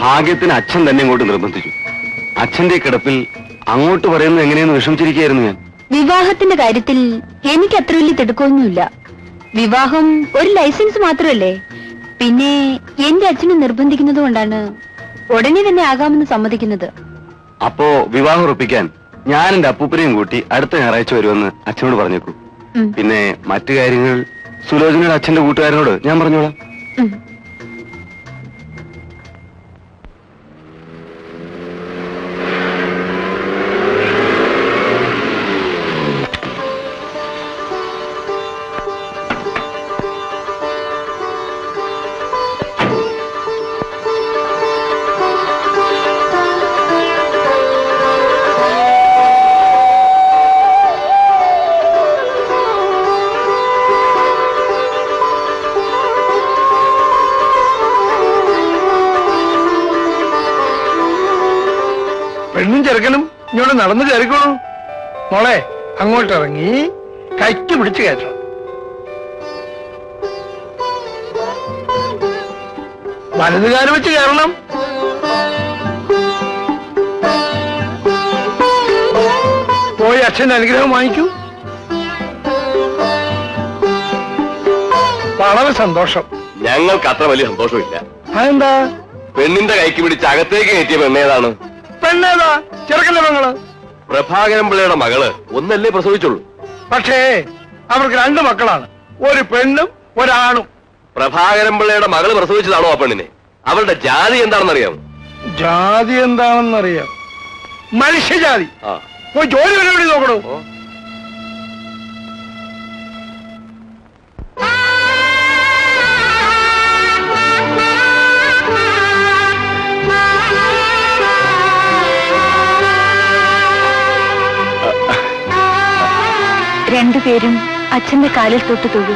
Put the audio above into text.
ഭാഗ്യത്തിന് അച്ഛൻ തന്നെ ഇങ്ങോട്ട് നിർബന്ധിച്ചു. അച്ഛന്റെ കിടപ്പിൽ അങ്ങോട്ട് പറയുന്നത് എങ്ങനെയെന്ന് വിഷമിച്ചിരിക്കുകയായിരുന്നു ഞാൻ. വിവാഹത്തിന്റെ കാര്യത്തിൽ എനിക്ക് അത്ര വലിയ തിടുക്കമൊന്നുമില്ല. വിവാഹം ഒരു ലൈസൻസ് മാത്രമല്ലേ. പിന്നെ എന്റെ അച്ഛനെ നിർബന്ധിക്കുന്നത് കൊണ്ടാണ് ഉടനെ തന്നെ ആകാമെന്ന് സമ്മതിക്കുന്നത്. അപ്പോ വിവാഹം ഉറപ്പിക്കാൻ ഞാൻ എന്റെ അപ്പൂപ്പനെയും കൂട്ടി അടുത്ത ഞായറാഴ്ച വരുമെന്ന് അച്ഛനോട് പറഞ്ഞേക്കൂ. പിന്നെ മറ്റു കാര്യങ്ങൾ സുലോചനയുടെ അച്ഛന്റെ കൂട്ടുകാരനോട് ഞാൻ പറഞ്ഞോളാം. പെണ്ണും ചെറുക്കനും ഇങ്ങോട്ട് നടന്നു കയറിക്കോളൂ. മോളെ അങ്ങോട്ടിറങ്ങി കൈക്ക് പിടിച്ചു കയറ്റണം. വലതുകാല് വെച്ച് കയറണം. പോയി അച്ഛന്റെ അനുഗ്രഹം വാങ്ങിക്കൂ. വളരെ സന്തോഷം. ഞങ്ങൾക്ക് അത്ര വലിയ സന്തോഷമില്ല. അതെന്താ? പെണ്ണിന്റെ കൈക്ക് പിടിച്ച് അകത്തേക്ക് കയറ്റിയ പെണ്ണേതാണ്? പെണ്ണേതാ? ചെറുക്കന്റെ പെങ്ങള്. പ്രഭാകരൻ പിള്ളയുടെ മകള് ഒന്നല്ലേ പ്രസവിച്ചുള്ളൂ. പക്ഷേ അവർക്ക് 2 മക്കളാണ്, ഒരു പെണ്ണും ഒരാണും. പ്രഭാകരൻ പിള്ളയുടെ മകള് പ്രസവിച്ചതാണോ ആ പെണ്ണിനെ? അവളുടെ ജാതി എന്താണെന്നറിയാമോ? ജാതി എന്താണെന്നറിയാം. മനുഷ്യജാതി. പോയി ജോലി പരിപാടി നോക്കണോ? രണ്ടുപേരും അച്ഛന്റെ കാലിൽ തൊട്ട് തൊഴു.